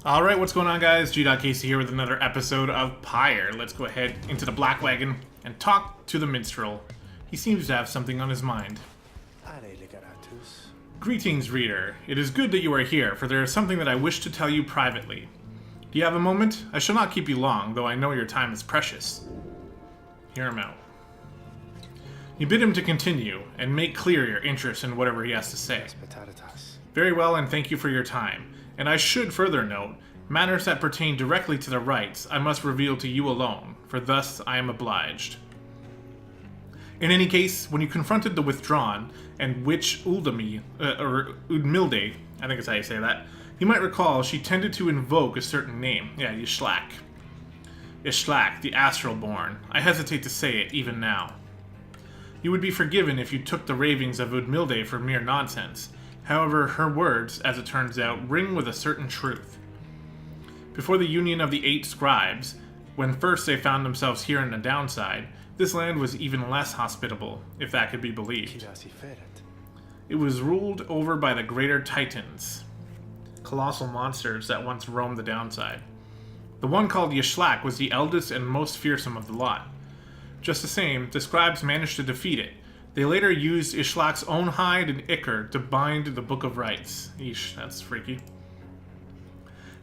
Alright, what's going on, guys? gdoggcasey here with another episode of Pyre. Let's go ahead into the Black Wagon and talk to the minstrel. He seems to have something on his mind. Greetings, reader. It is good that you are here, for there is something that I wish to tell you privately. Do you have a moment? I shall not keep you long, though I know your time is precious. Hear him out. You bid him to continue, and make clear your interest in whatever he has to say. Very well, and thank you for your time. And I should further note, matters that pertain directly to the rites I must reveal to you alone, for thus I am obliged. In any case, when you confronted the Withdrawn and witch Udmilde, I think is how you say that, you might recall she tended to invoke a certain name. Yeah, Y'Shlak. Y'Shlak, the Astral-born. I hesitate to say it, even now. You would be forgiven if you took the ravings of Udmilde for mere nonsense. However, her words, as it turns out, ring with a certain truth. Before the union of the 8 scribes, when first they found themselves here in the downside, this land was even less hospitable, if that could be believed. It was ruled over by the greater Titans, colossal monsters that once roamed the downside. The one called Y'Shlak was the eldest and most fearsome of the lot. Just the same, the scribes managed to defeat it. They later used Y'Shlak's own hide and ichor to bind the Book of Rites. Eesh, that's freaky.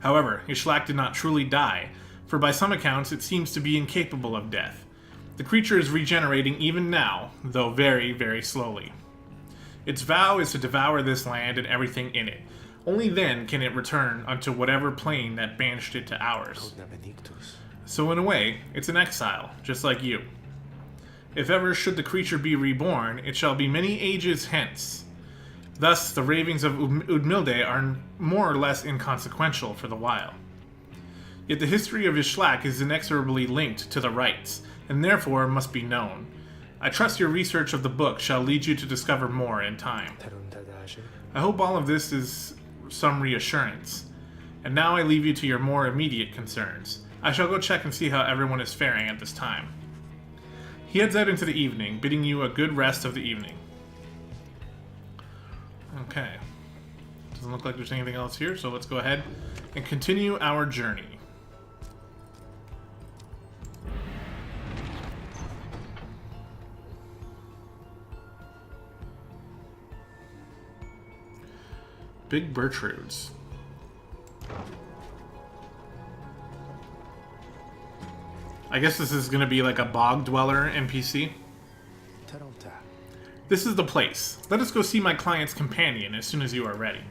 However, Y'Shlak did not truly die, for by some accounts it seems to be incapable of death. The creature is regenerating even now, though very, very slowly. Its vow is to devour this land and everything in it. Only then can it return unto whatever plane that banished it to ours. So in a way, it's an exile, just like you. If ever should the creature be reborn, it shall be many ages hence. Thus, the ravings of Udmilde are more or less inconsequential for the while. Yet the history of Y'Shlak is inexorably linked to the rites, and therefore must be known. I trust your research of the book shall lead you to discover more in time. I hope all of this is some reassurance. And now I leave you to your more immediate concerns. I shall go check and see how everyone is faring at this time. He heads out into the evening, bidding you a good rest of the evening. Okay. Doesn't look like there's anything else here, so let's go ahead and continue our journey. Big Bertrudes. I guess this is going to be like a bog dweller NPC. This is the place. Let us go see my client's companion as soon as you are ready.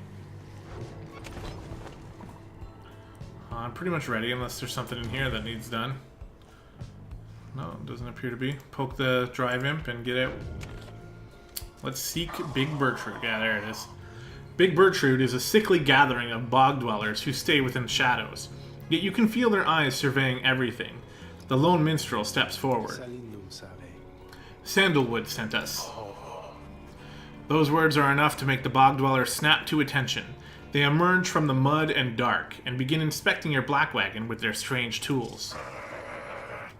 I'm pretty much ready unless there's something in here that needs done. No, it doesn't appear to be. Poke the drive imp and get out. Let's seek Big Bertrude. Yeah, there it is. Big Bertrude is a sickly gathering of bog dwellers who stay within shadows. Yet you can feel their eyes surveying everything. The lone minstrel steps forward. Sandalwood sent us. Those words are enough to make the bog dwellers snap to attention. They emerge from the mud and dark and begin inspecting your black wagon with their strange tools.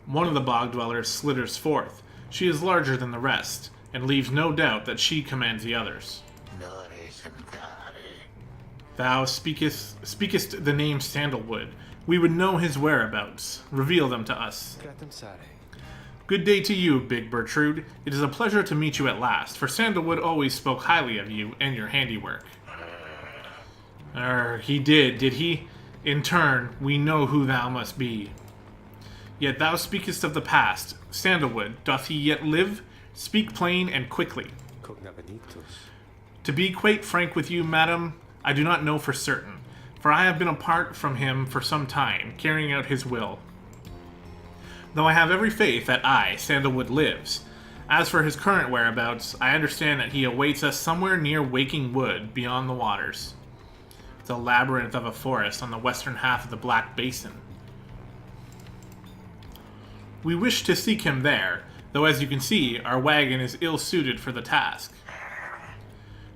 One of the bog dwellers slithers forth. She is larger than the rest, and leaves no doubt that she commands the others. Thou speakest the name Sandalwood. We would know his whereabouts. Reveal them to us. Good day to you, Big Bertrude. It is a pleasure to meet you at last, for Sandalwood always spoke highly of you and your handiwork. He did he? In turn, we know who thou must be. Yet thou speakest of the past. Sandalwood, doth he yet live? Speak plain and quickly. To be quite frank with you, madam, I do not know for certain, for I have been apart from him for some time, carrying out his will. Though I have every faith that I, Sandalwood, lives. As for his current whereabouts, I understand that he awaits us somewhere near Waking Wood, beyond the waters. It's a labyrinth of a forest on the western half of the Black Basin. We wish to seek him there, though as you can see, our wagon is ill-suited for the task.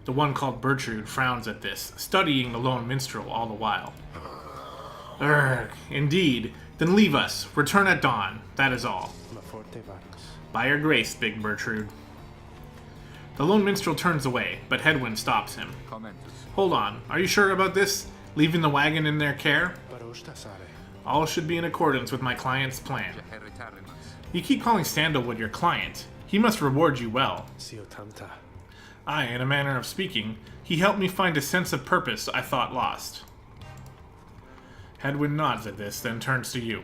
The one called Bertrude frowns at this, studying the lone minstrel all the while. Indeed. Then leave us. Return at dawn. That is all. By your grace, Big Bertrude. The lone minstrel turns away, but Hedwyn stops him. Hold on. Are you sure about this? Leaving the wagon in their care? All should be in accordance with my client's plan. You keep calling Sandalwood your client. He must reward you well. Aye, in a manner of speaking, he helped me find a sense of purpose I thought lost. Hedwyn nods at this, then turns to you.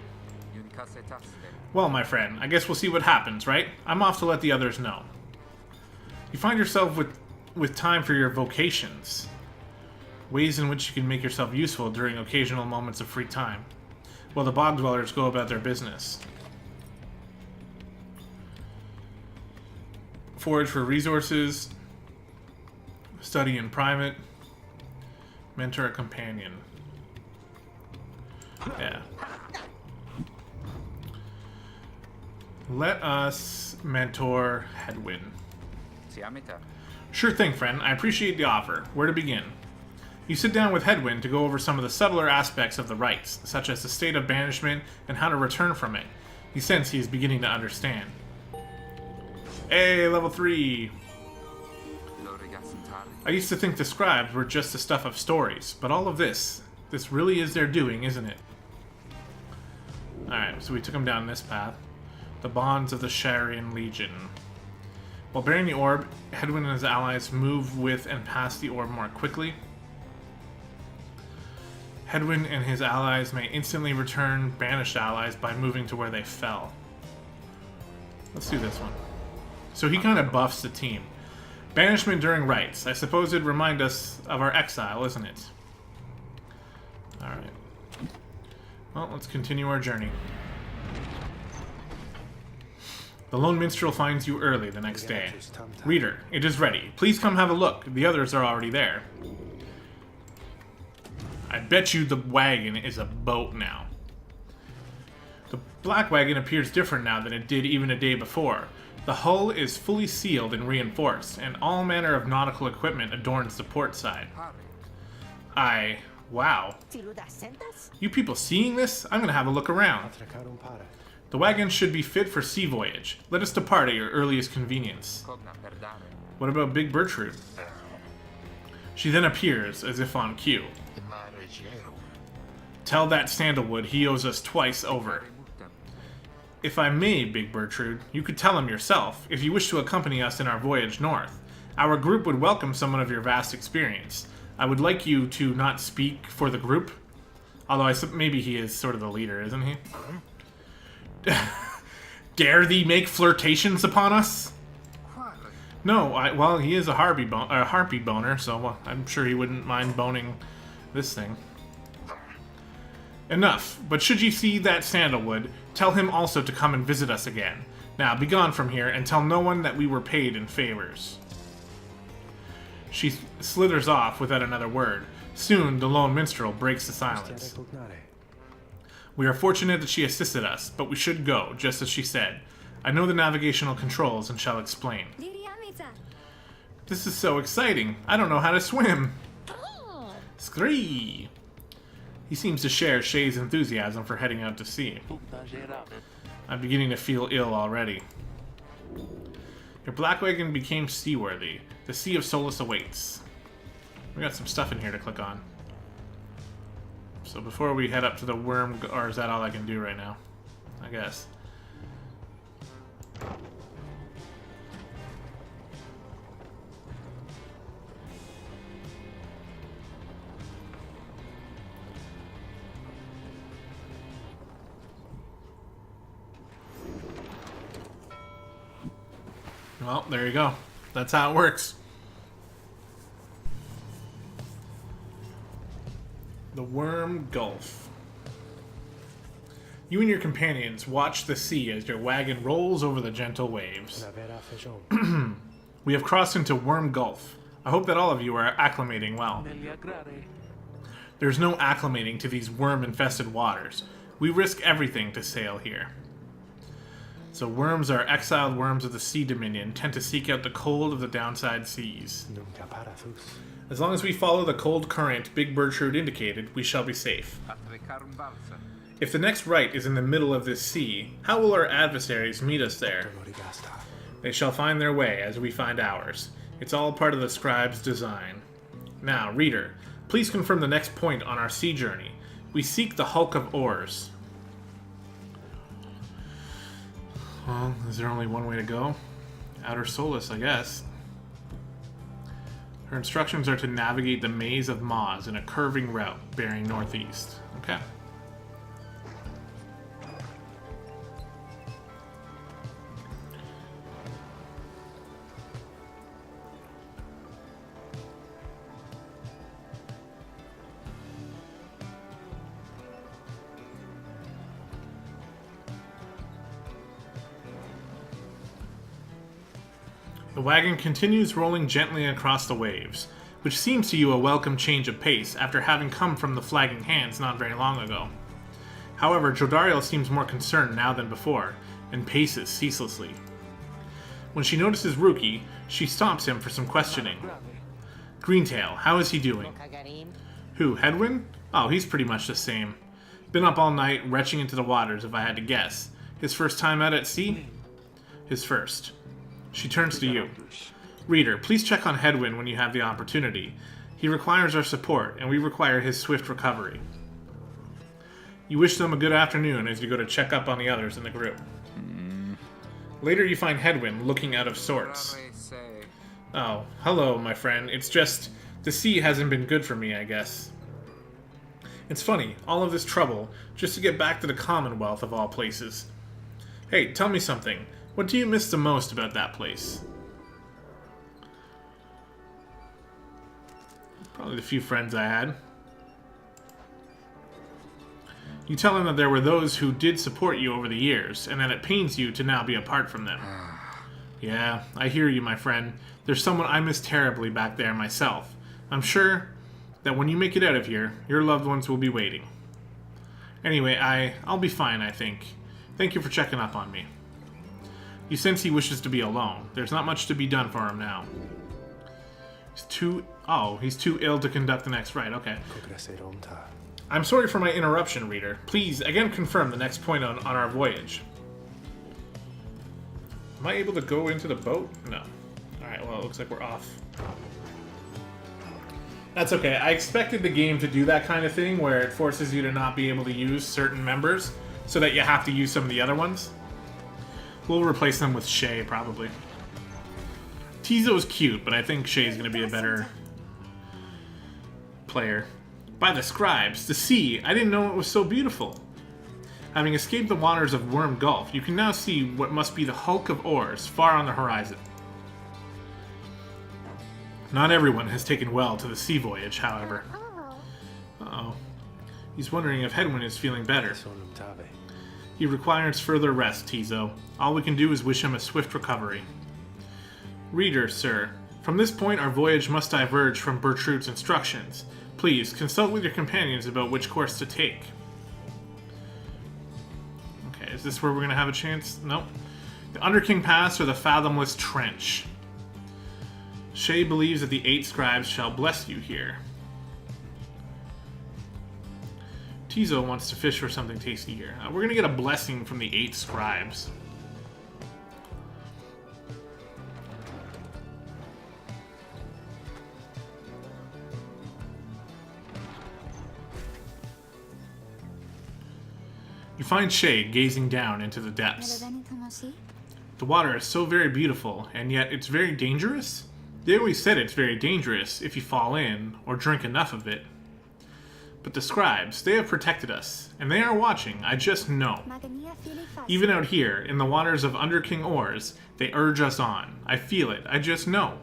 Well, my friend, I guess we'll see what happens, right? I'm off to let the others know. You find yourself with time for your vocations. Ways in which you can make yourself useful during occasional moments of free time, while the bog dwellers go about their business. Forage for resources, study in private, mentor a companion. Yeah. Let us mentor Hedwyn. Sure thing, friend. I appreciate the offer. Where to begin? You sit down with Hedwyn to go over some of the subtler aspects of the rites, such as the state of banishment and how to return from it. You sense he is beginning to understand. Hey, level 3! I used to think the scribes were just the stuff of stories, but all of this really is their doing, isn't it? Alright, so we took him down this path. The bonds of the Sharian Legion. While bearing the orb, Hedwyn and his allies move with and past the orb more quickly. Hedwyn and his allies may instantly return banished allies by moving to where they fell. Let's do this one. So he kind of buffs the team. Banishment during rites. I suppose it'd remind us of our exile, isn't it? Alright. Well, let's continue our journey. The Lone Minstrel finds you early the next day. Reader, it is ready. Please come have a look. The others are already there. I bet you the wagon is a boat now. The black wagon appears different now than it did even a day before. The hull is fully sealed and reinforced, and all manner of nautical equipment adorns the port side. Wow. You people seeing this? I'm gonna have a look around. The wagon should be fit for sea voyage. Let us depart at your earliest convenience. What about Big Bertrude? She then appears, as if on cue. Tell that Sandalwood he owes us twice over. If I may, Big Bertrude, you could tell him yourself, if you wish to accompany us in our voyage north. Our group would welcome someone of your vast experience. I would like you to not speak for the group. Although maybe he is sort of the leader, isn't he? Dare thee make flirtations upon us? No, well, he is a harpy boner, so well, I'm sure he wouldn't mind boning this thing. Enough, but should you see that Sandalwood, tell him also to come and visit us again. Now, be gone from here, and tell no one that we were paid in favors. She slithers off without another word. Soon, the Lone Minstrel breaks the silence. We are fortunate that she assisted us, but we should go, just as she said. I know the navigational controls and shall explain. This is so exciting. I don't know how to swim. Scree! He seems to share Shay's enthusiasm for heading out to sea. I'm beginning to feel ill already. Your black wagon became seaworthy. The Sea of Solace awaits. We got some stuff in here to click on. So before we head up to the worm, or is that all I can do right now? I guess. Well, there you go. That's how it works. The Worm Gulf. You and your companions watch the sea as your wagon rolls over the gentle waves. We have crossed into Worm Gulf. I hope that all of you are acclimating well. There's no acclimating to these worm-infested waters. We risk everything to sail here. So worms are exiled worms of the Sea Dominion, tend to seek out the cold of the downside seas. As long as we follow the cold current Big Bertrude indicated, we shall be safe. If the next rite is in the middle of this sea, how will our adversaries meet us there? They shall find their way as we find ours. It's all part of the scribe's design. Now, reader, please confirm the next point on our sea journey. We seek the hulk of ores. Well, is there only one way to go? Outer Solace, I guess. Her instructions are to navigate the maze of maws in a curving route bearing northeast. Okay. The wagon continues rolling gently across the waves, which seems to you a welcome change of pace after having come from the flagging hands not very long ago. However, Jodariel seems more concerned now than before, and paces ceaselessly. When she notices Ruki, she stops him for some questioning. Greentail, how is he doing? Who, Hedwyn? Oh, he's pretty much the same. Been up all night, retching into the waters, if I had to guess. His first time out at sea? His first. She turns to you. Reader, please check on Hedwyn when you have the opportunity. He requires our support, and we require his swift recovery. You wish them a good afternoon as you go to check up on the others in the group. Later you find Hedwyn looking out of sorts. Oh, hello, my friend. It's just, the sea hasn't been good for me, I guess. It's funny, all of this trouble, just to get back to the Commonwealth of all places. Hey, tell me something. What do you miss the most about that place? Probably the few friends I had. You tell him that there were those who did support you over the years, and that it pains you to now be apart from them. Yeah, I hear you, my friend. There's someone I miss terribly back there myself. I'm sure that when you make it out of here, your loved ones will be waiting. Anyway, I'll be fine, I think. Thank you for checking up on me. You sense he wishes to be alone. There's not much to be done for him now. He's too ill to conduct the next rite. Okay. I'm sorry for my interruption, reader. Please, again confirm the next point on our voyage. Am I able to go into the boat? No. Alright, well, it looks like we're off. That's okay. I expected the game to do that kind of thing where it forces you to not be able to use certain members so that you have to use some of the other ones. We'll replace them with Shay, probably. Tizo's cute, but I think Shay's going to be a better player. By the scribes, the sea, I didn't know it was so beautiful. Having escaped the waters of Worm Gulf, you can now see what must be the hulk of ores far on the horizon. Not everyone has taken well to the sea voyage, however. Uh-oh. He's wondering if Hedwyn is feeling better. He requires further rest, Tizo. All we can do is wish him a swift recovery. Reader, sir, from this point our voyage must diverge from Bertrude's instructions. Please, consult with your companions about which course to take. Okay, is this where we're going to have a chance? Nope. The Underking Pass or the Fathomless Trench. Shay believes that the 8 scribes shall bless you here. Tizo wants to fish for something tasty here. We're going to get a blessing from the 8 scribes. You find Shay gazing down into the depths. The water is so very beautiful, and yet it's very dangerous? They always said it's very dangerous if you fall in, or drink enough of it. But the scribes, they have protected us, and they are watching, I just know. Even out here, in the waters of Underking Ores, they urge us on. I feel it, I just know.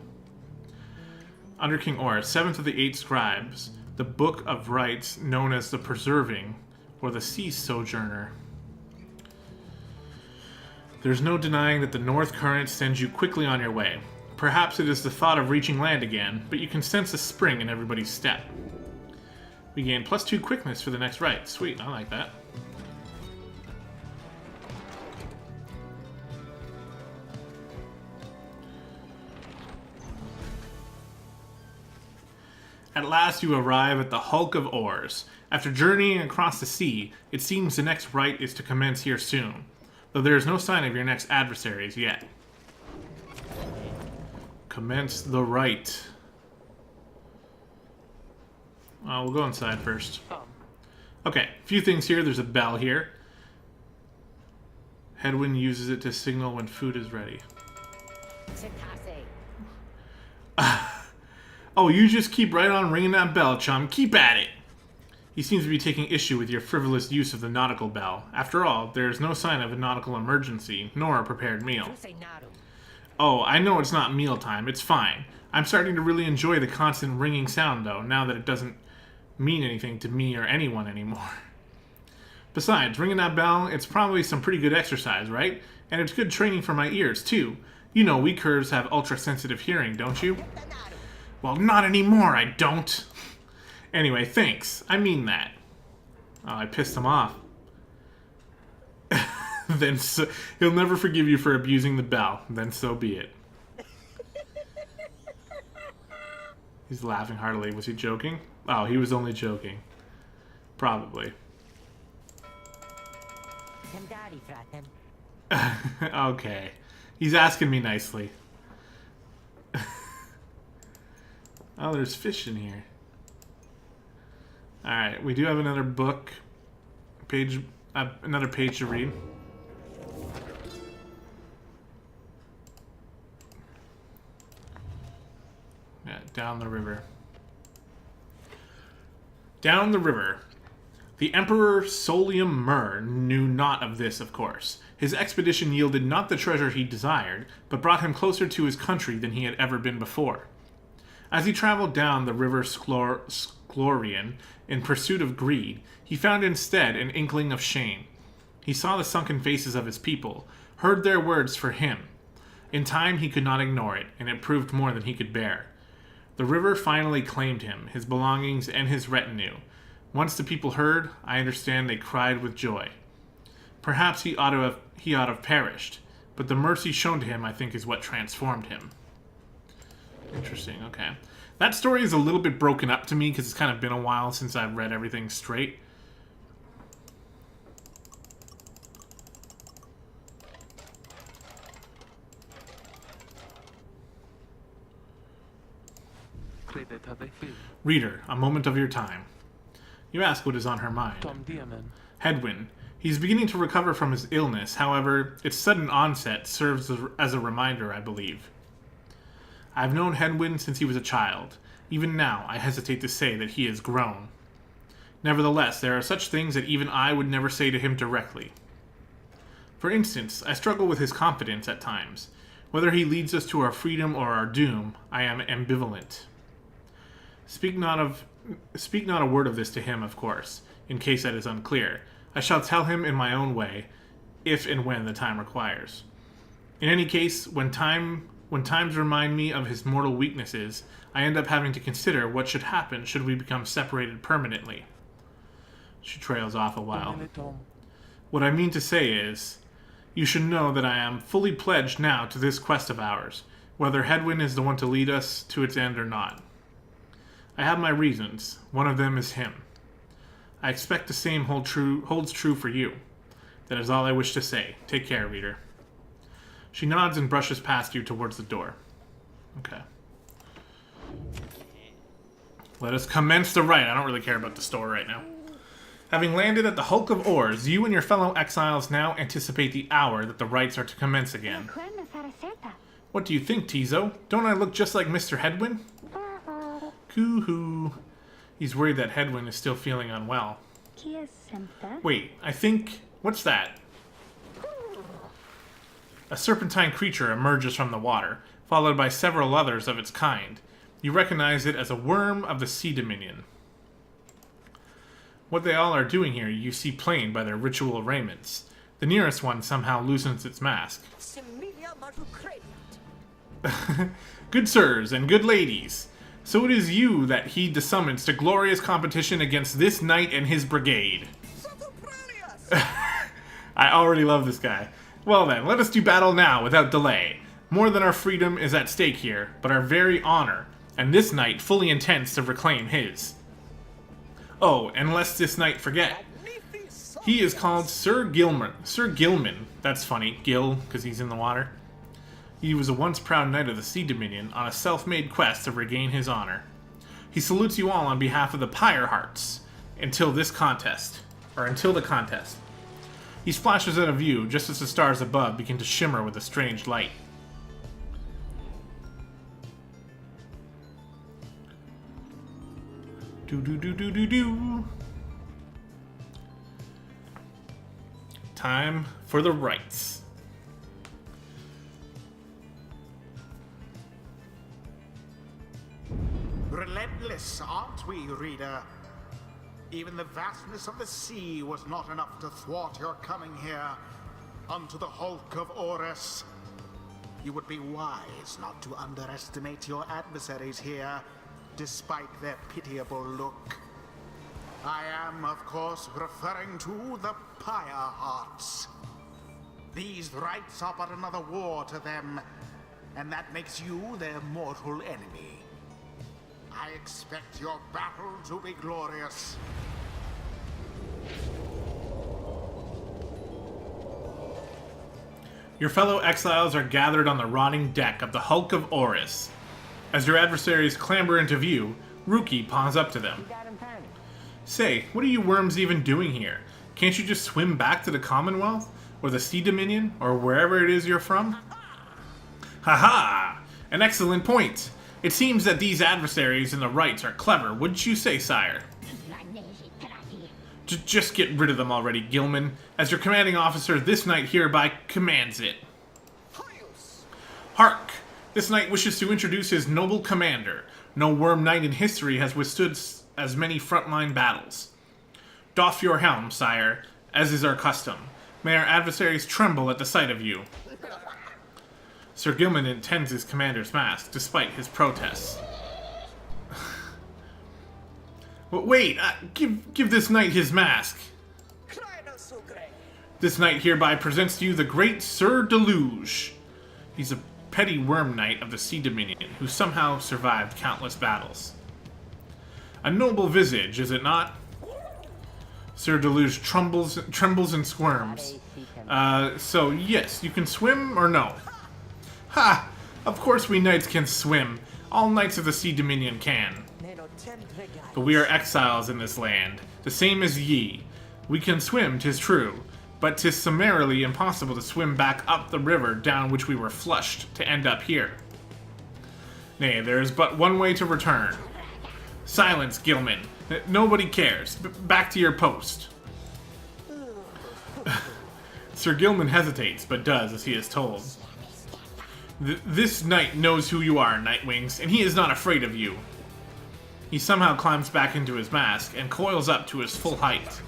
Underking Ores, 7th of the 8 scribes, the book of rites known as the Preserving, or the Sea Sojourner. There's no denying that the North Current sends you quickly on your way. Perhaps it is the thought of reaching land again, but you can sense a spring in everybody's step. We gain +2 quickness for the next rite. Sweet, I like that. At last you arrive at the hulk of ores. After journeying across the sea, it seems the next rite is to commence here soon, though there is no sign of your next adversaries yet. Commence the rite. We'll go inside first. Okay, a few things here. There's a bell here. Hedwyn uses it to signal when food is ready. Oh, you just keep right on ringing that bell, chum. Keep at it! He seems to be taking issue with your frivolous use of the nautical bell. After all, there is no sign of a nautical emergency, nor a prepared meal. Oh, I know it's not mealtime. It's fine. I'm starting to really enjoy the constant ringing sound, though, now that it doesn't mean anything to me or anyone anymore. Besides, ringing that bell, it's probably some pretty good exercise, right? And it's good training for my ears, too. You know, we curs have ultra-sensitive hearing, don't you? Well, not anymore, I don't. Anyway, thanks. I mean that. Oh, I pissed him off. Then he'll never forgive you for abusing the bell. Then so be it. He's laughing heartily. Was he joking? Oh, he was only joking. Probably. Okay. He's asking me nicely. Oh, there's fish in here. Alright, we do have another book. Another page to read. Yeah, down the river. Down the river. The Emperor Solium Mur knew not of this, of course. His expedition yielded not the treasure he desired, but brought him closer to his country than he had ever been before. As he traveled down the river Sclorian in pursuit of greed, he found instead an inkling of shame. He saw the sunken faces of his people, heard their words for him. In time he could not ignore it, and it proved more than he could bear. The river finally claimed him, his belongings, and his retinue. Once the people heard, I understand they cried with joy. Perhaps he ought to have perished, but the mercy shown to him, I think, is what transformed him. Interesting, okay. That story is a little bit broken up to me because it's kind of been a while since I've read everything straight. Reader, a moment of your time. You ask what is on her mind. Hedwyn. He's beginning to recover from his illness, however, its sudden onset serves as a reminder, I believe. I've known Hedwyn since he was a child. Even now, I hesitate to say that he has grown. Nevertheless, there are such things that even I would never say to him directly. For instance, I struggle with his confidence at times. Whether he leads us to our freedom or our doom, I am ambivalent. Speak not a word of this to him, of course, in case that is unclear. I shall tell him in my own way, if and when the time requires. In any case, when times remind me of his mortal weaknesses, I end up having to consider what should happen should we become separated permanently. She trails off a while. What I mean to say is, you should know that I am fully pledged now to this quest of ours, whether Hedwyn is the one to lead us to its end or not. I have my reasons. One of them is him. I expect the same holds true for you. That is all I wish to say. Take care, reader. She nods and brushes past you towards the door. Okay. Let us commence the rite. I don't really care about the store right now. Having landed at the Hulk of Oars, you and your fellow exiles now anticipate the hour that the rites are to commence again. What do you think, Tizo? Don't I look just like Mr. Hedwyn? Coo-hoo. He's worried that Hedwyn is still feeling unwell. Wait, I think... What's that? A serpentine creature emerges from the water, followed by several others of its kind. You recognize it as a worm of the Sea Dominion. What they all are doing here you see plain by their ritual raiments. The nearest one somehow loosens its mask. Good sirs and good ladies, so it is you that heed the summons to glorious competition against this knight and his brigade. I already love this guy. Well then, let us do battle now without delay. More than our freedom is at stake here, but our very honor, and this knight fully intends to reclaim his. Oh, and lest this knight forget, he is called Sir GILMAN. Sir GILMAN. That's funny, Gil, because he's in the water. He was a once proud knight of the Sea Dominion on a self-made quest to regain his honor. He salutes you all on behalf of the Pyre Hearts, until this contest. Or until the contest. He splashes out of view just as the stars above begin to shimmer with a strange light. Do-do-do-do-do-do. Time for the rites. Relentless, aren't we, reader? Even the vastness of the sea was not enough to thwart your coming here unto the hulk of Orus. You would be wise not to underestimate your adversaries here, despite their pitiable look. I am, of course, referring to the Pyre Hearts. These rites are but another war to them, and that makes you their mortal enemy. I expect your battle to be glorious. Your fellow exiles are gathered on the rotting deck of the Hulk of Orus. As your adversaries clamber into view, Rookie paws up to them. Say, what are you worms even doing here? Can't you just swim back to the Commonwealth? Or the Sea Dominion? Or wherever it is you're from? Haha! An excellent point! It seems that these adversaries in the rites are clever, wouldn't you say, sire? Just get rid of them already, GILMAN. As your commanding officer, this knight hereby commands it. Hark! This knight wishes to introduce his noble commander. No worm knight in history has withstood as many frontline battles. Doff your helm, sire, as is our custom. May our adversaries tremble at the sight of you. Sir GILMAN intends his commander's mask, despite his protests. But wait, give this knight his mask. This knight hereby presents to you the great Sir Deluge. He's a petty worm knight of the Sea Dominion, who somehow survived countless battles. A noble visage, is it not? Sir Deluge trembles and squirms. So yes, you can swim or no? Ha! Of course we knights can swim. All knights of the Sea Dominion can. But we are exiles in this land, the same as ye. We can swim, 'tis true, but 'tis summarily impossible to swim back up the river down which we were flushed to end up here. Nay, there is but one way to return. Silence, GILMAN. Nobody cares. Back to your post. Sir GILMAN hesitates, but does as he is told. This knight knows who you are, Nightwings, and he is not afraid of you. He somehow climbs back into his mask and coils up to his full height.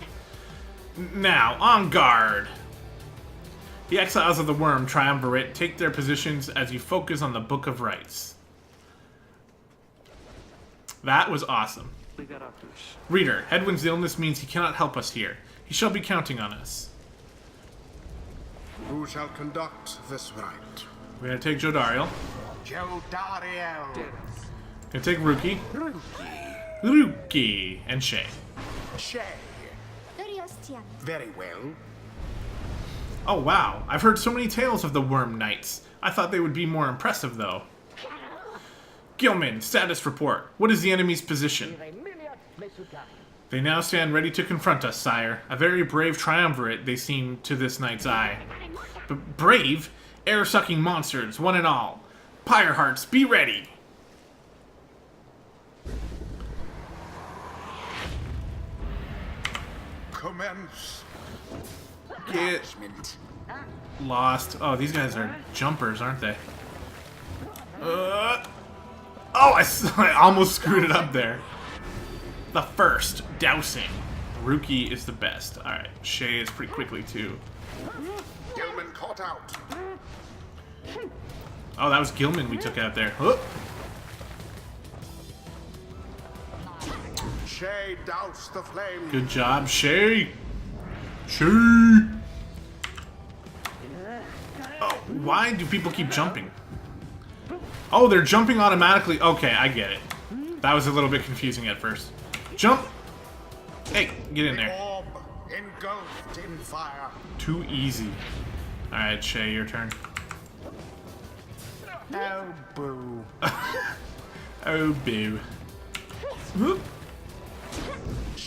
Now, on guard! The exiles of the Worm Triumvirate take their positions as you focus on the Book of Rites. That was awesome. Reader, Hedwin's illness means he cannot help us here. He shall be counting on us. Who shall conduct this rite? We're gonna take Jodariel. Jodariel. Gonna take Rookie. Rookie. Rookie. And Shay. Shay. Very well. Oh wow, I've heard so many tales of the Worm Knights. I thought they would be more impressive though. GILMAN, status report. What is the enemy's position? They now stand ready to confront us, sire. A very brave triumvirate they seem to this knight's eye. But brave? Air-sucking monsters, one and all. Pyre Hearts, be ready! Commence. Get lost. Oh, these guys are jumpers, aren't they? Oh, I almost screwed it up there. The first, dousing. Rookie is the best. Alright, Shay is pretty quickly too. GILMAN caught out. Oh, that was GILMAN we took out there. Oh. Shay doused the flame. Good job, Shay. Shay. Oh, why do people keep jumping? Oh, they're jumping automatically. Okay, I get it. That was a little bit confusing at first. Jump. Hey, get in there. Orb engulfed in fire. Too easy. All right, Shay, your turn. Oh, boo. Oh, boo. Whoop.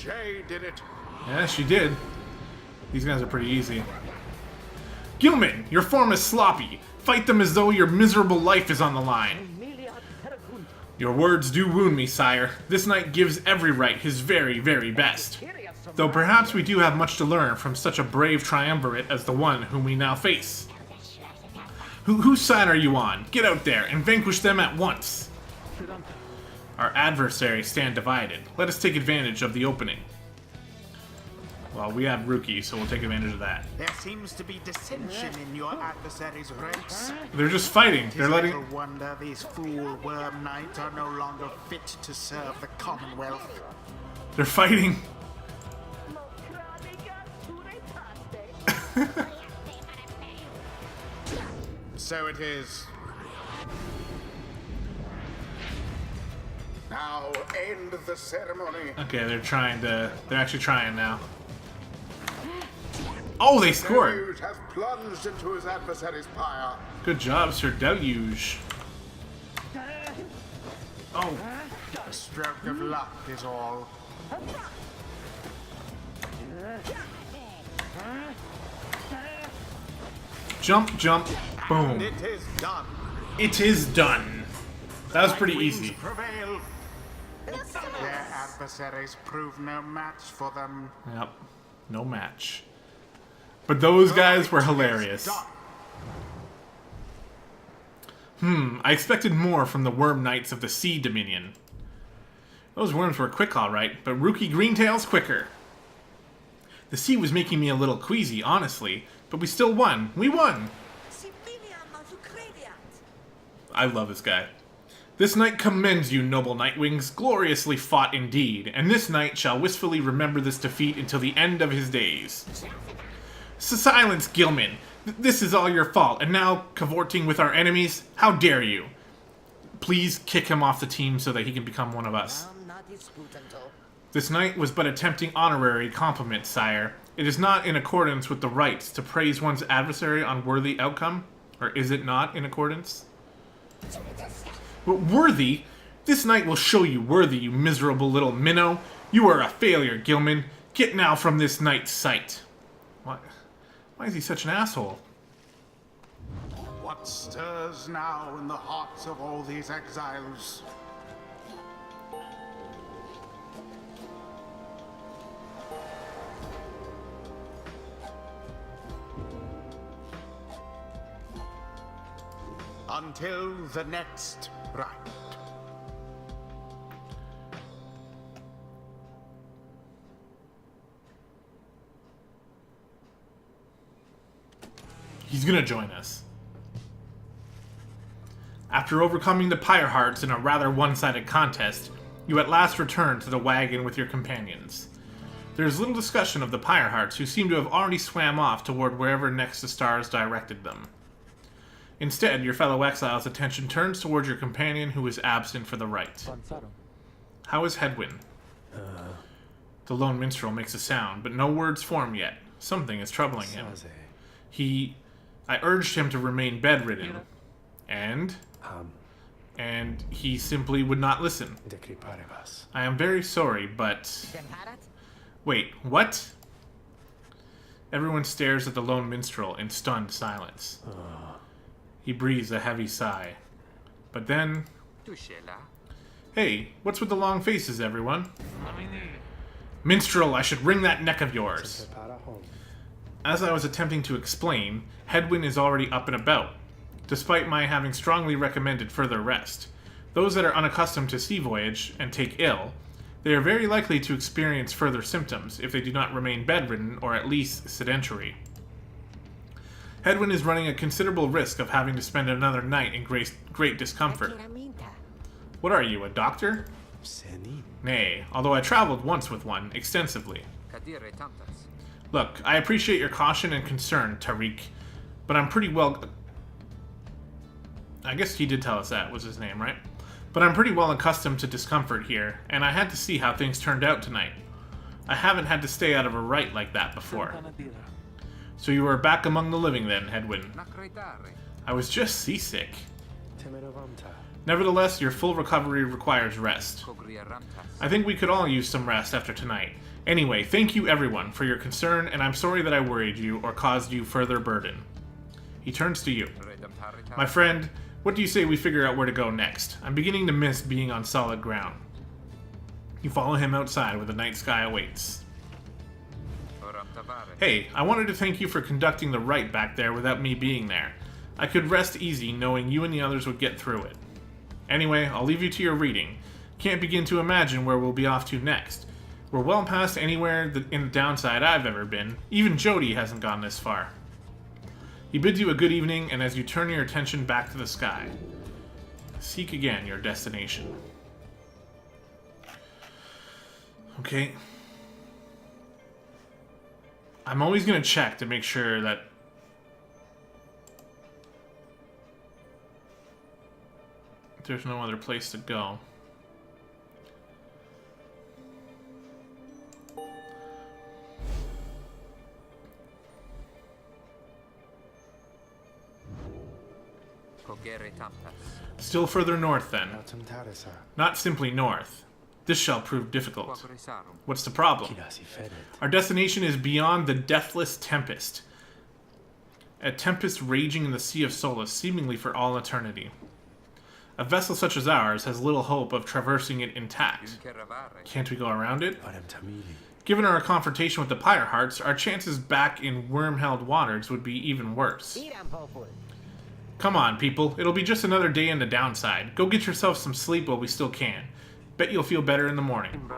Jay did it. Yeah, she did. These guys are pretty easy. Gilman, your form is sloppy. Fight them as though your miserable life is on the line. Your words do wound me, sire. This knight gives every right his very, very best. Though perhaps we do have much to learn from such a brave triumvirate as the one whom we now face. Whose side are you on? Get out there and vanquish them at once. Our adversaries stand divided. Let us take advantage of the opening. Well, we have Rookie, so we'll take advantage of that. There seems to be dissension in your adversaries' ranks. They're just fighting. They're letting... No wonder these fool worm knights are no longer fit to serve the Commonwealth. They're fighting. So it is. Now end the ceremony. Okay, they're actually trying now. Oh, they scored! Deluge has plunged into his adversary's pyre. Good job, Sir Deluge. Oh. A stroke of luck is all. Jump, jump, boom. It is done. It is done. That was pretty easy. Prevail. Their adversaries prove no match for them. Yep. No match. But those guys were hilarious. I expected more from the Worm Knights of the Sea Dominion. Those worms were quick, alright, but Rookie Greentail's quicker. The sea was making me a little queasy, honestly, but we still won. We won! I love this guy. This knight commends you, noble Nightwings, gloriously fought indeed, and this knight shall wistfully remember this defeat until the end of his days. Silence, Gilman! This is all your fault, and now cavorting with our enemies? How dare you! Please kick him off the team so that he can become one of us. This knight was but attempting honorary compliment, sire. It is not in accordance with the rights to praise one's adversary on worthy outcome? Or is it not in accordance? But worthy? This knight will show you worthy, you miserable little minnow. You are a failure, Gilman. Get now from this knight's sight. Why is he such an asshole? What stirs now in the hearts of all these exiles? Until the next rite. He's gonna join us. After overcoming the Pyre Hearts in a rather one-sided contest, you at last return to the wagon with your companions. There is little discussion of the Pyre Hearts, who seem to have already swam off toward wherever next the stars directed them. Instead, your fellow exile's attention turns towards your companion who is absent for the rite. How is Hedwyn? The lone minstrel makes a sound, but no words form yet. Something is troubling him. I urged him to remain bedridden. And he simply would not listen. I am very sorry, but... Wait, what? Everyone stares at the lone minstrel in stunned silence. He breathes a heavy sigh. But then... Hey, what's with the long faces, everyone? Minstrel, I should wring that neck of yours. As I was attempting to explain, Hedwyn is already up and about, despite my having strongly recommended further rest. Those that are unaccustomed to sea voyage and take ill, they are very likely to experience further symptoms if they do not remain bedridden or at least sedentary. Hedwyn is running a considerable risk of having to spend another night in great discomfort. What are you, a doctor? Nay, although I traveled once with one, extensively. Look, I appreciate your caution and concern, Tariq, but I'm pretty well... I guess he did tell us that was his name, right? But I'm pretty well accustomed to discomfort here, and I had to see how things turned out tonight. I haven't had to stay out of a rite like that before. So you are back among the living then, Hedwyn. I was just seasick. Nevertheless, your full recovery requires rest. I think we could all use some rest after tonight, Anyway, thank you everyone for your concern, and I'm sorry that I worried you or caused you further burden. He turns to you. My friend, what do you say we figure out where to go next? I'm beginning to miss being on solid ground. You follow him outside where the night sky awaits. Hey, I wanted to thank you for conducting the rite back there without me being there. I could rest easy knowing you and the others would get through it. Anyway, I'll leave you to your reading. Can't begin to imagine where we'll be off to next. We're well past anywhere in the downside I've ever been. Even Jody hasn't gone this far. He bids you a good evening, and as you turn your attention back to the sky, seek again your destination. Okay. I'm always going to check to make sure that there's no other place to go. Still further north, then. Not simply north. This shall prove difficult. What's the problem? Our destination is beyond the deathless tempest. A tempest raging in the Sea of Solace, seemingly for all eternity. A vessel such as ours has little hope of traversing it intact. Can't we go around it? Given our confrontation with the Pyre Hearts, our chances back in worm-held waters would be even worse. Come on, people. It'll be just another day in the downside. Go get yourself some sleep while we still can. Bet you'll feel better in the morning.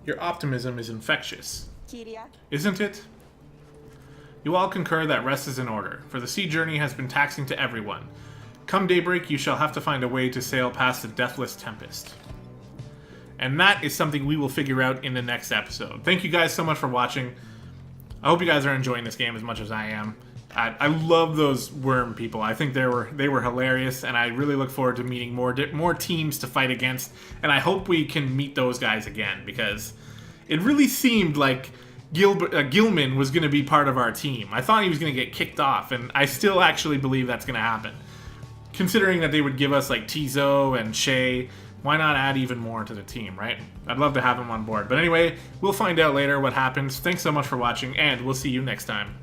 Your optimism is infectious. Isn't it? You all concur that rest is in order, for the sea journey has been taxing to everyone. Come daybreak, you shall have to find a way to sail past the deathless tempest. And that is something we will figure out in the next episode. Thank you guys so much for watching. I hope you guys are enjoying this game as much as I am. I love those worm people. I think they were hilarious, and I really look forward to meeting more teams to fight against. And I hope we can meet those guys again, because it really seemed like GILMAN was going to be part of our team. I thought he was going to get kicked off, and I still actually believe that's going to happen. Considering that they would give us like Tizo and Shay, why not add even more to the team, right? I'd love to have him on board. But anyway, we'll find out later what happens. Thanks so much for watching, and we'll see you next time.